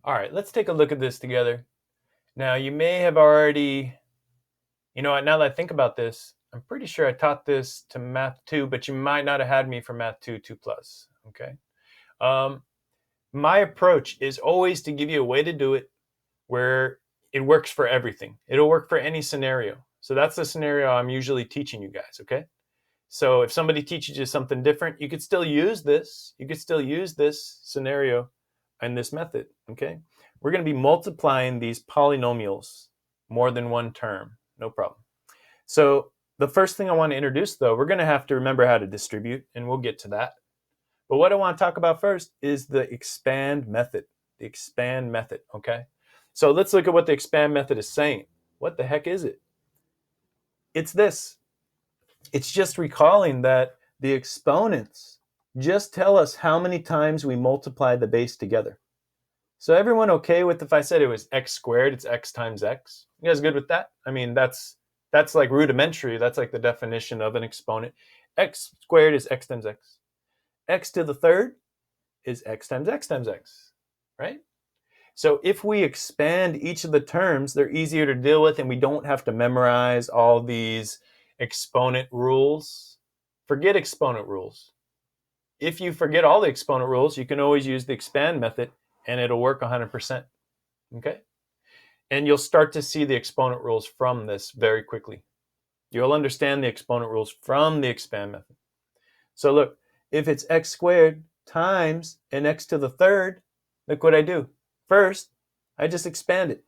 All right, let's take a look at this together. Now, you may have already, now that I think about this, I'm pretty sure I taught this to Math 2, but you might not have had me for Math 2, 2 plus, okay? My approach is always to give you a way to do it where it works for everything. It'll work for any scenario. So that's the scenario I'm usually teaching you guys, okay? So if somebody teaches you something different, you could still use this. You could still use this scenario and this method, okay? We're going to be multiplying these polynomials more than one term, no problem. So the first thing I want to introduce, though, we're going to have to remember how to distribute, and we'll get to that. But what I want to talk about first is the expand method, okay? So let's look at what the expand method is saying. What the heck is it? It's this. It's just recalling that the exponents just tell us how many times we multiply the base together. So everyone okay with if I said it was x squared, it's x times x? You guys good with that? I mean, that's like rudimentary. That's like the definition of an exponent. X squared is x times x. X to the third is x times x times x, right? So if we expand each of the terms, they're easier to deal with and we don't have to memorize all these exponent rules. Forget exponent rules. If you forget all the exponent rules, you can always use the expand method and it'll work 100%, okay? And you'll start to see the exponent rules from this very quickly. You'll understand the exponent rules from the expand method. So look, if it's x squared times an x to the third, look what I do. First, I just expand it.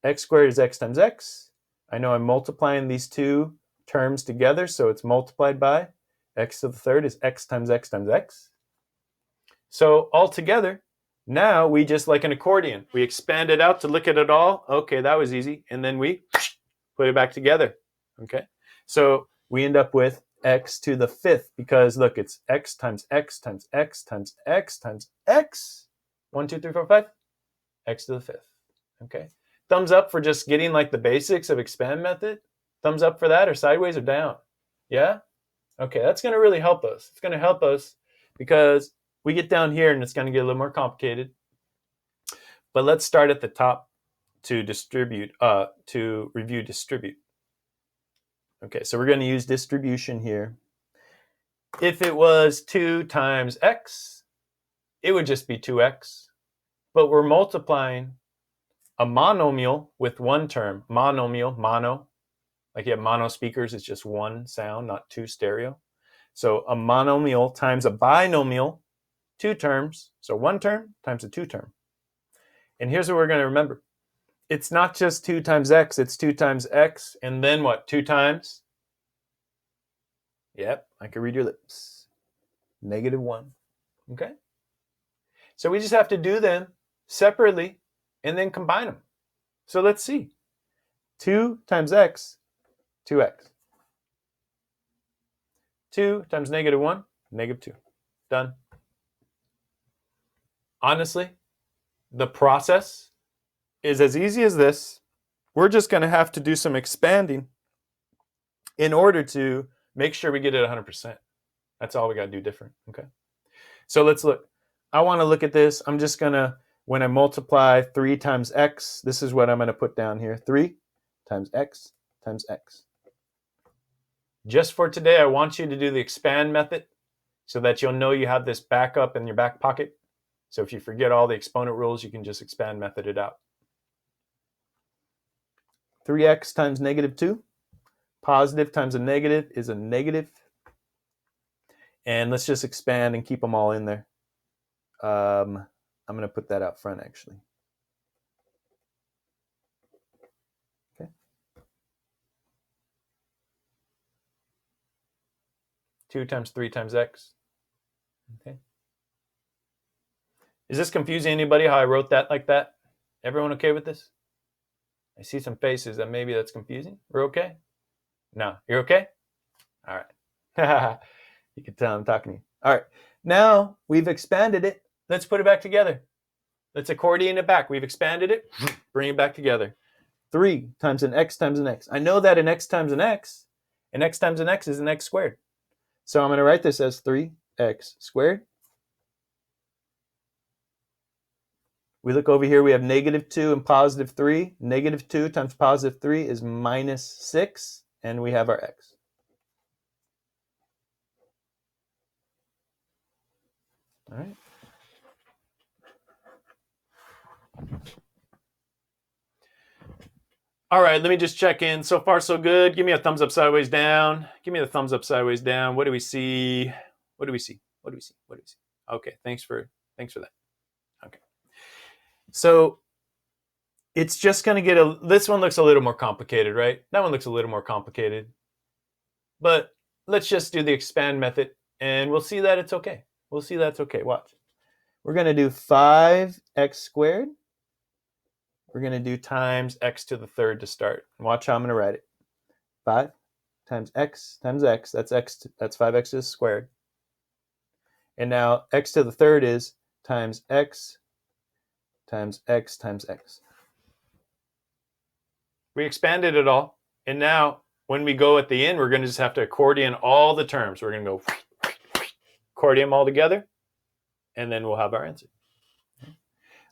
X squared is x times x. I know I'm multiplying these two terms together, so it's multiplied by x to the third is x times x times x. So altogether, now we just like an accordion. We expand it out to look at it all. Okay, that was easy. And then we put it back together. Okay, so we end up with x to the fifth because look, it's x times x times x times x times x. 1, 2, 3, 4, 5. X to the fifth. Okay. Thumbs up for just getting like the basics of expand method. Thumbs up for that, or sideways or down. Yeah? Okay, that's going to really help us. It's going to help us because we get down here and it's going to get a little more complicated. But let's start at the top to review distribute. Okay, so we're going to use distribution here. If it was 2 times x, it would just be 2x. But we're multiplying a monomial with one term. Monomial, mono. Like you have mono speakers, it's just one sound, not two stereo. So a monomial times a binomial, two terms. So one term times a two term. And here's what we're going to remember. It's not just 2 times x, it's 2 times x, and then what? 2 times? Yep, I can read your lips. -1. Okay? So we just have to do them separately and then combine them. So let's see. 2 times x, 2x. 2 times -1, -2. Done. Honestly, the process is as easy as this. We're just going to have to do some expanding in order to make sure we get it 100%. That's all we got to do different. Okay. So let's look. I want to look at this. I'm just going to, when I multiply 3 times x, this is what I'm going to put down here. 3 times x times x. Just for today, I want you to do the expand method so that you'll know you have this backup in your back pocket. So if you forget all the exponent rules, you can just expand method it out. 3x times -2. Positive times a negative is a negative. And let's just expand and keep them all in there. I'm going to put that out front, actually. Okay. 2 times 3 times x. Okay. Is this confusing anybody how I wrote that like that? Everyone okay with this? I see some faces that maybe that's confusing. We're okay? No. You're okay? All right. You can tell I'm talking to you. All right. Now we've expanded it. Let's put it back together. Let's accordion it back. We've expanded it. Bring it back together. 3 times an x times an x. I know that an x times an x is an x squared. So I'm going to write this as 3x squared. we look over here, we have -2 and +3. -2 times +3 is -6, and we have our x. All right. All right, let me just check in. So far, so good. Give me a thumbs up, sideways, down. Give me the thumbs up, sideways, down. What do we see? What do we see? What do we see? What do we see? Okay, thanks for that. Okay. So it's just going to get this one looks a little more complicated, right? That one looks a little more complicated. But let's just do the expand method, and we'll see that it's okay. We'll see that's okay. Watch. We're going to do 5x squared. We're going to do times x to the third to start. Watch how I'm going to write it. 5 times x, that's x, that's 5x to the squared. And now x to the third is times x times x times x. We expanded it all. And now when we go at the end, we're going to just have to accordion all the terms. We're going to go accordion them all together, and then we'll have our answer.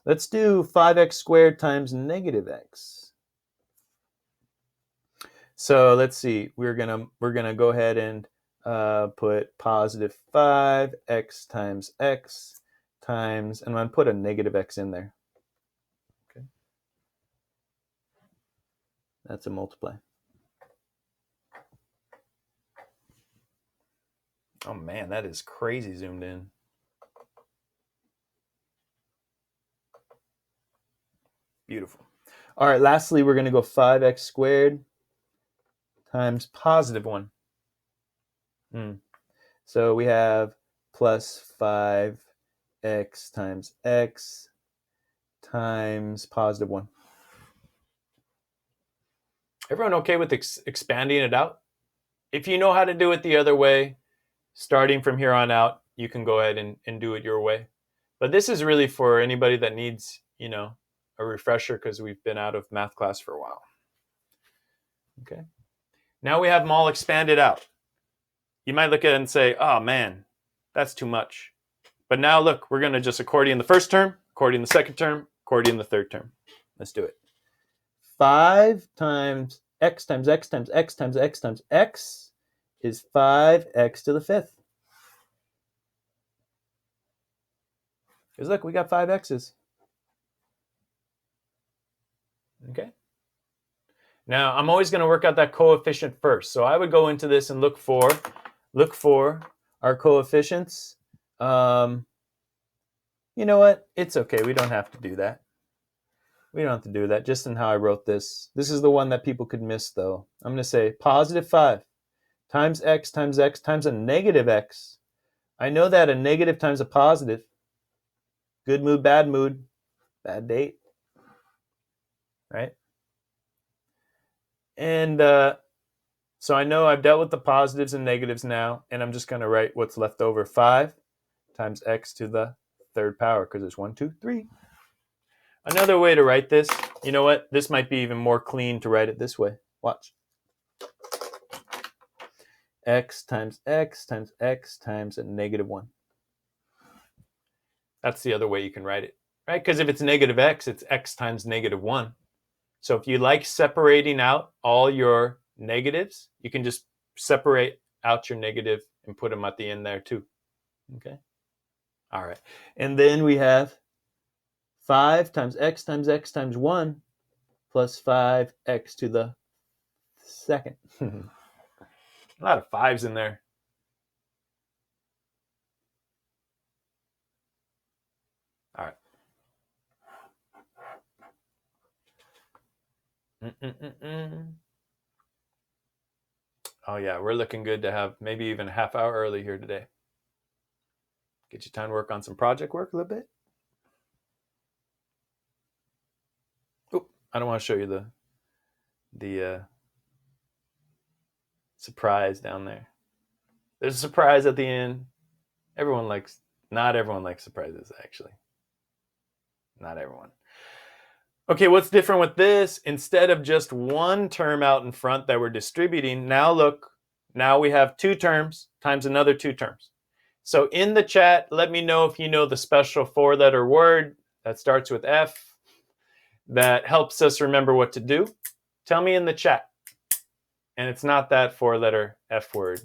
Let's do 5x squared times -x. So let's see. We're gonna go ahead and put +5x times x times, and I'm gonna put a -x in there. Okay, that's a multiply. Oh man, that is crazy zoomed in. Beautiful. All right, lastly, we're going to go 5x squared times +1. So we have plus 5x times x times +1. Everyone okay with expanding it out? If you know how to do it the other way, starting from here on out, you can go ahead and do it your way. But this is really for anybody that needs, a refresher, because we've been out of math class for a while. Okay. Now we have them all expanded out. You might look at it and say, oh man, that's too much. But now look, we're going to just accordion the first term, accordion the second term, accordion the third term. Let's do it. 5 times x times x times x times x times x is 5x to the fifth. Because look, we got 5 x's. Okay. Now I'm always going to work out that coefficient first. So I would go into this and look for our coefficients. You know what? It's okay. We don't have to do that. We don't have to do that. Just in how I wrote this. This is the one that people could miss, though. I'm going to say +5 times x times x times a -x. I know that a negative times a positive. Good mood, bad date. Right? And so I know I've dealt with the positives and negatives now, and I'm just going to write what's left over. 5 times x to the third power, because it's 1, 2, 3. Another way to write this, you know what? This might be even more clean to write it this way. Watch. X times x times x times a -1. That's the other way you can write it, right? Because if it's -x, it's x times -1. So if you like separating out all your negatives, you can just separate out your negative and put them at the end there too. Okay? All right. And then we have 5 times x times x times 1 plus 5x to the second. A lot of 5s in there. All right. Oh yeah, we're looking good to have maybe even a half hour early here today. Get you time to work on some project work a little bit. Oh, I don't want to show you the surprise down there. There's a surprise at the end. Not everyone likes surprises, actually. Not everyone. Okay, what's different with this? Instead of just one term out in front that we're distributing, now look, now we have 2 terms times another 2 terms. So in the chat, let me know if you know the special 4-letter word that starts with F that helps us remember what to do? Tell me in the chat. And it's not that 4-letter F word.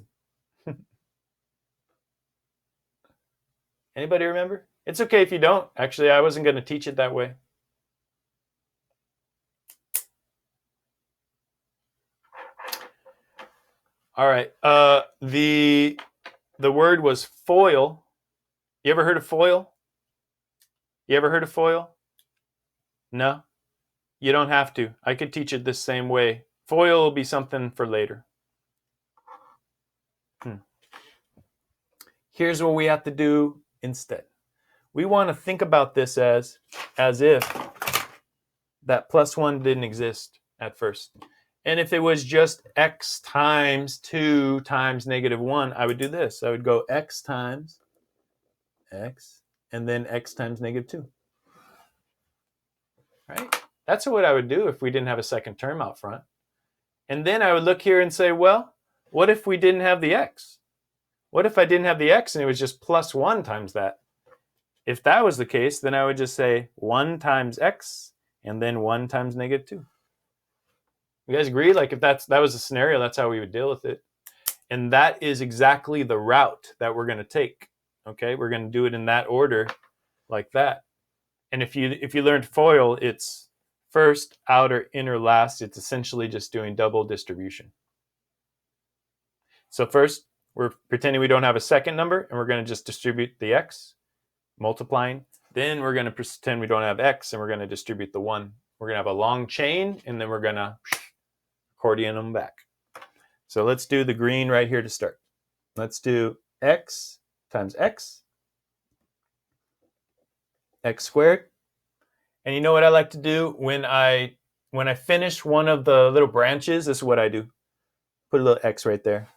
Anybody remember? It's okay if you don't. Actually, I wasn't going to teach it that way. All right. The word was foil. You ever heard of foil? You ever heard of foil? No? You don't have to. I could teach it the same way. Foil will be something for later. Here's what we have to do instead. We want to think about this as if that plus 1 didn't exist at first. And if it was just x times 2 times -1, I would do this. I would go x times x, and then x times -2. Right? That's what I would do if we didn't have a second term out front. And then I would look here and say, well, what if we didn't have the x? What if I didn't have the x and it was just plus 1 times that? If that was the case, then I would just say 1 times x and then 1 times -2. You guys agree? Like if that was a scenario, that's how we would deal with it. And that is exactly the route that we're going to take. Okay, we're going to do it in that order, like that. And if you learned FOIL, it's first, outer, inner, last. It's essentially just doing double distribution. So first, we're pretending we don't have a second number, and we're going to just distribute the x, multiplying. Then we're going to pretend we don't have x, and we're going to distribute the 1. We're going to have a long chain, and then we're going to accordion them back. So let's do the green right here to start. Let's do x times x, x squared. And you know what I like to do when I finish one of the little branches? This is what I do. Put a little x right there.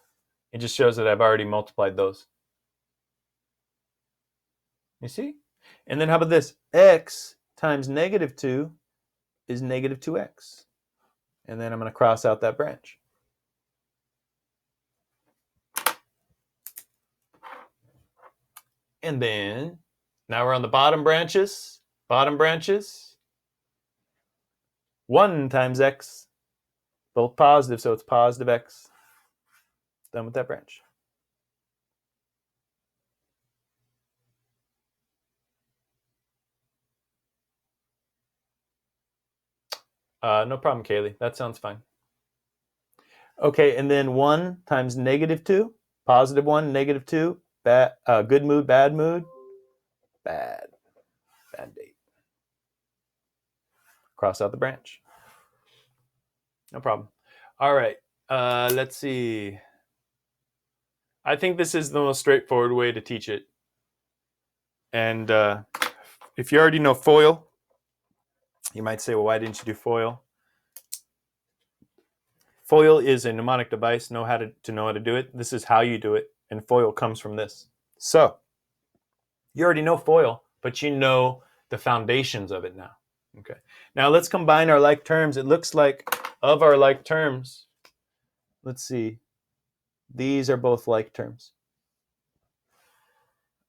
It just shows that I've already multiplied those. You see? And then how about this? X times -2 is -2x. And then I'm going to cross out that branch. And then, now we're on the bottom branches. Bottom branches. 1 times x. Both positive, so it's positive x. Done with that branch. No problem, Kaylee. That sounds fine. Okay, and then 1 times -2. Positive 1, -2. Bad, good mood, bad mood. Bad date. Cross out the branch. No problem. All right, let's see. I think this is the most straightforward way to teach it. And if you already know FOIL, you might say, well, why didn't you do FOIL? FOIL is a mnemonic device. Know how to do it. This is how you do it. And FOIL comes from this. So you already know FOIL, but you know the foundations of it now. Okay. Now let's combine our like terms. It looks like of our like terms, let's see, these are both like terms.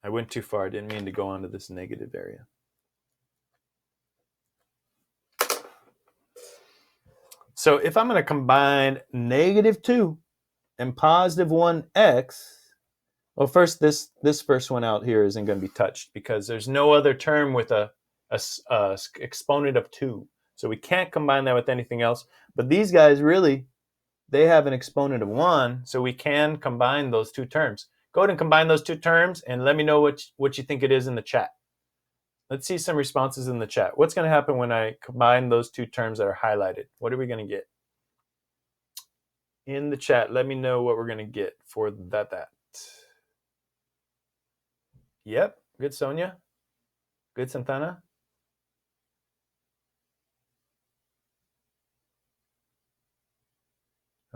I went too far. I didn't mean to go onto this negative area. So if I'm going to combine -2 and positive 1x, well, first, this first one out here isn't going to be touched because there's no other term with a exponent of 2. So we can't combine that with anything else. But these guys really, they have an exponent of 1, so we can combine those two terms. Go ahead and combine those two terms and let me know what you think it is in the chat. Let's see some responses in the chat. What's going to happen when I combine those two terms that are highlighted? What are we going to get? In the chat, let me know what we're going to get for that. Yep, good, Sonia. Good, Santana.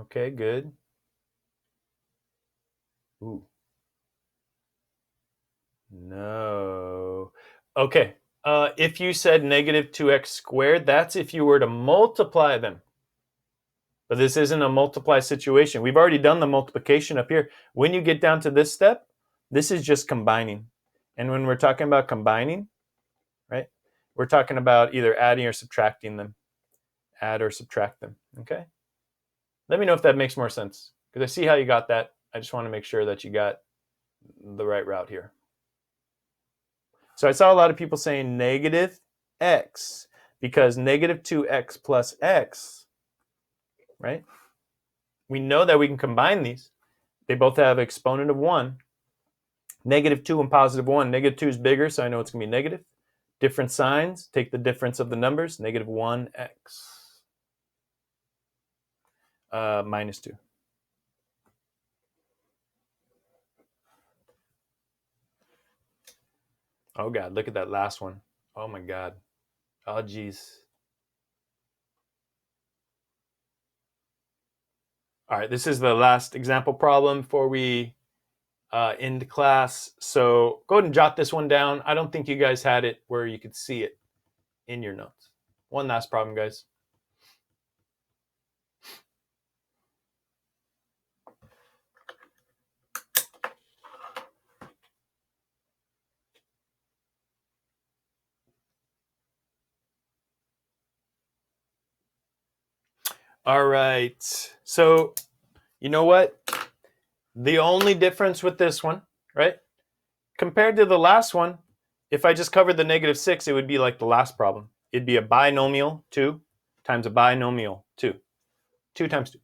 Okay, good. Ooh. No. Okay, if you said -2x squared, that's if you were to multiply them. But this isn't a multiply situation. We've already done the multiplication up here. When you get down to this step, this is just combining. And when we're talking about combining, right, We're talking about either adding or subtracting them. Add or subtract them, okay? Let me know if that makes more sense, because I see how you got that. I just want to make sure that you got the right route here. So I saw a lot of people saying negative x, because negative 2x plus x, right? We know that we can combine these. They both have exponent of 1. Negative 2 and positive 1. Negative 2 is bigger, so I know it's going to be negative. Different signs, take the difference of the numbers. Negative 1x minus 2. Oh, God, look at that last one. Oh, my God. Oh, geez. All right, this is the last example problem before we end class. So go ahead and jot this one down. I don't think you guys had it where you could see it in your notes. One last problem, guys. All right. So you know what? The only difference with this one, right? Compared to the last one, if I just covered the negative 6, it would be like the last problem. It'd be a binomial 2 times a binomial 2. 2 times 2.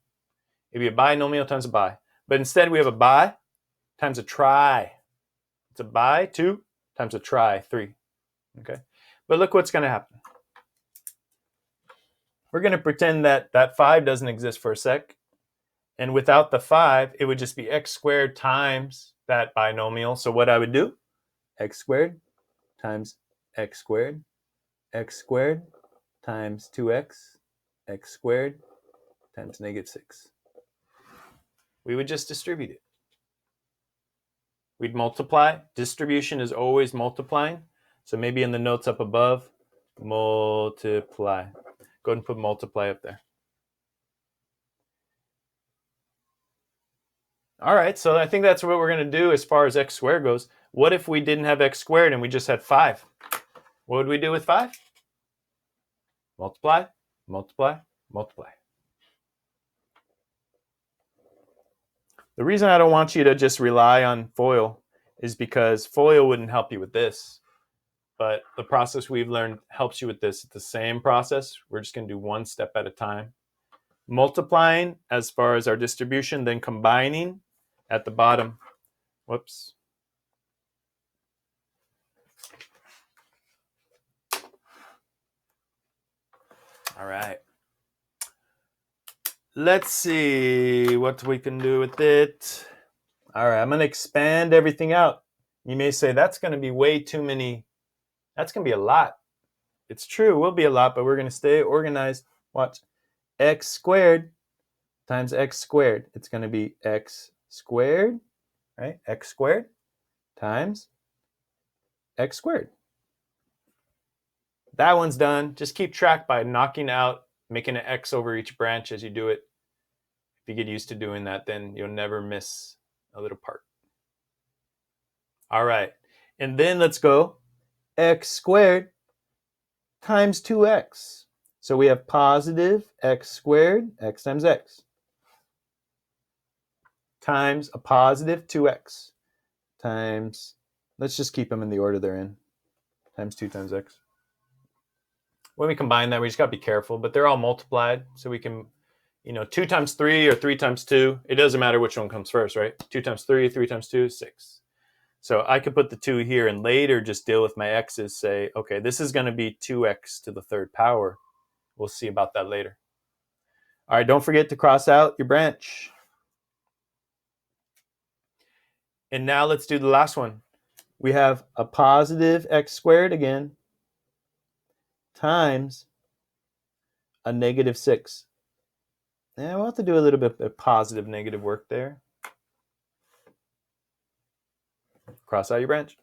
It'd be a binomial times a bi. But instead we have a bi times a tri. It's a bi 2 times a tri 3. Okay. But look what's going to happen. We're going to pretend that that 5 doesn't exist for a sec. And without the 5, it would just be x squared times that binomial. So what I would do, x squared times x squared times 2x, x squared times negative 6. We would just distribute it. We'd multiply. Distribution is always multiplying. So maybe in the notes up above, multiply. Go ahead and put multiply up there. All right, so I think that's what we're going to do as far as x squared goes. What if we didn't have x squared and we just had 5? What would we do with 5? Multiply, multiply, multiply. The reason I don't want you to just rely on FOIL is because FOIL wouldn't help you with this. But the process we've learned helps you with this. It's the same process. We're just going to do one step at a time. Multiplying as far as our distribution, then combining at the bottom. Whoops. All right. Let's see what we can do with it. All right, I'm going to expand everything out. You may say, that's going to be way too many. That's going to be a lot. It's true, it will be a lot, but we're going to stay organized. Watch. X squared times x squared. It's going to be x squared, right? X squared times x squared. That one's done. Just keep track by knocking out, making an x over each branch as you do it. If you get used to doing that, then you'll never miss a little part. All right. And then let's go x squared times 2x. So we have positive x squared, x times x, times a positive 2x, times, let's just keep them in the order they're in, times 2 times x. When we combine that, we just got to be careful, but they're all multiplied, so we can, 2 times 3 or 3 times 2, it doesn't matter which one comes first, right? 2 times 3, 3 times 2, 6. So I could put the 2 here and later just deal with my x's, say, okay, this is going to be 2x to the third power. We'll see about that later. All right, don't forget to cross out your branch. And now let's do the last one. We have a positive x squared again times a negative 6. And we'll have to do a little bit of positive negative work there. Cross out your branch.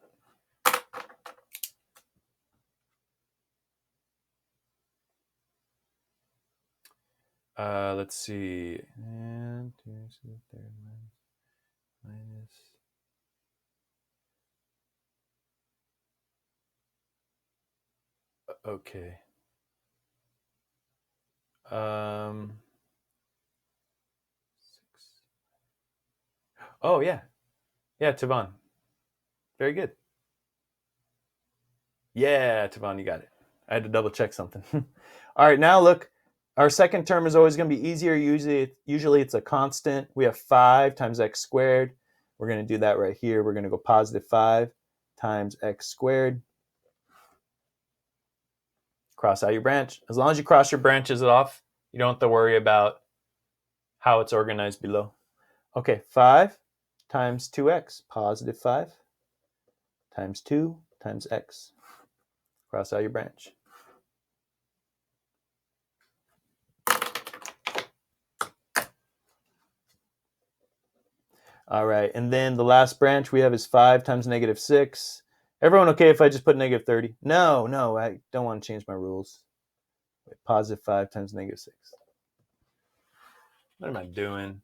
Let's see. And 2 to the third minus. Okay. Oh, yeah. Yeah, Tavon. Very good. Yeah, Tavon, you got it. I had to double check something. All right, now look. Our second term is always going to be easier. Usually it's a constant. We have 5 times x squared. We're going to do that right here. We're going to go positive 5 times x squared. Cross out your branch. As long as you cross your branches off, you don't have to worry about how it's organized below. Okay, 5 times 2x, positive 5 times 2 times x. Cross out your branch. All right, and then the last branch we have is 5 times negative 6. Everyone okay if I just put negative 30? No, I don't want to change my rules. Wait, positive 5 times negative 6. What am I doing?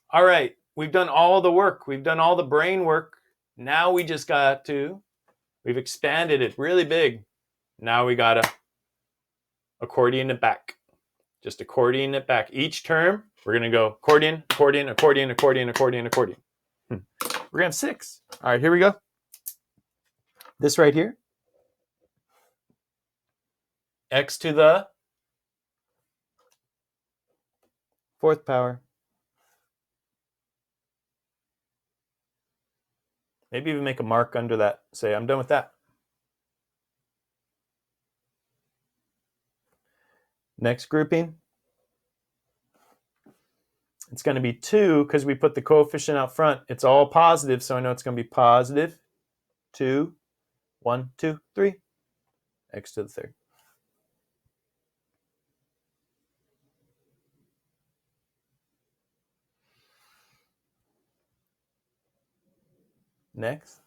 All right, we've done all the work. We've done all the brain work. Now we just got to, we've expanded it really big. Now we got to accordion it back. Just accordion it back. Each term, we're going to go accordion, accordion, accordion, accordion, accordion, accordion. We're going to have 6. All right, here we go. This right here. X to the 4th power. Maybe even make a mark under that. Say, I'm done with that. Next grouping. It's going to be 2 because we put the coefficient out front. It's all positive, so I know it's going to be positive 2, 1, 2, 3, x to the 3rd. Next.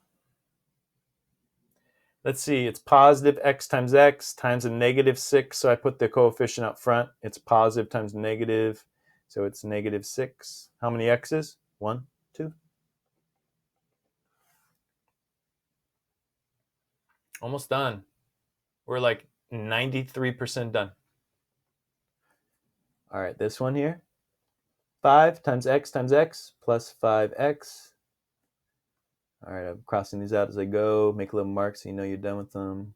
Let's see, it's positive x times a negative 6, so I put the coefficient out front. It's positive times negative, so it's negative 6. How many x's? 1, 2. Almost done. We're like 93% done. All right, this one here. 5 times x plus 5x. All right, I'm crossing these out as I go. Make a little mark so you know you're done with them.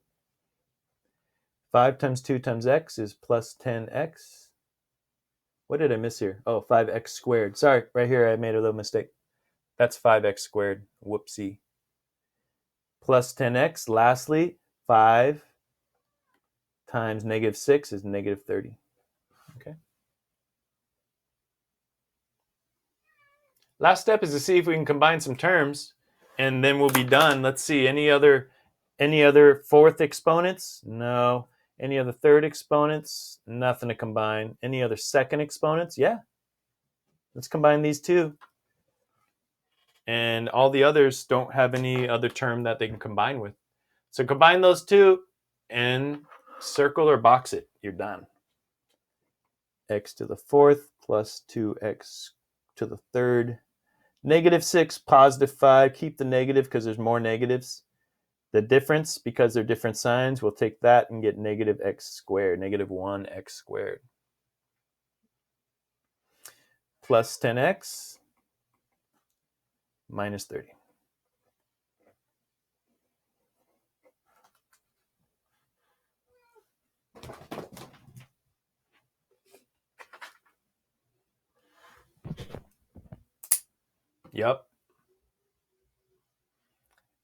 5 times 2 times x is plus 10x. What did I miss here? Oh, 5x squared. Sorry, right here I made a little mistake. That's 5x squared. Whoopsie. Plus 10x. Lastly, 5 times negative 6 is negative 30. Okay. Last step is to see if we can combine some terms, and then we'll be done. Let's see, any other 4th exponents? No. Any other 3rd exponents? Nothing to combine. Any other 2nd exponents? Yeah. Let's combine these two. And all the others don't have any other term that they can combine with. So combine those two and circle or box it. You're done. X to the 4th plus 2x to the 3rd. Negative 6, positive 5. Keep the negative because there's more negatives. The difference, because they're different signs, we'll take that and get negative x squared, negative 1x squared. Plus 10x minus 30. Yep.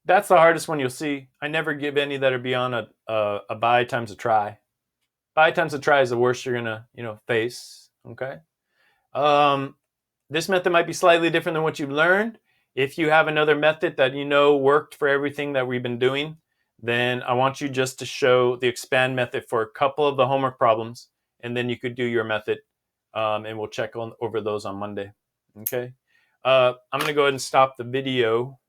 That's the hardest one you'll see. I never give any that are beyond a by times a try. By times a try is the worst you're gonna face. Okay. This method might be slightly different than what you've learned. If you have another method that worked for everything that we've been doing, then I want you just to show the expand method for a couple of the homework problems, and then you could do your method, and we'll check over those on Monday. Okay. I'm going to go ahead and stop the video.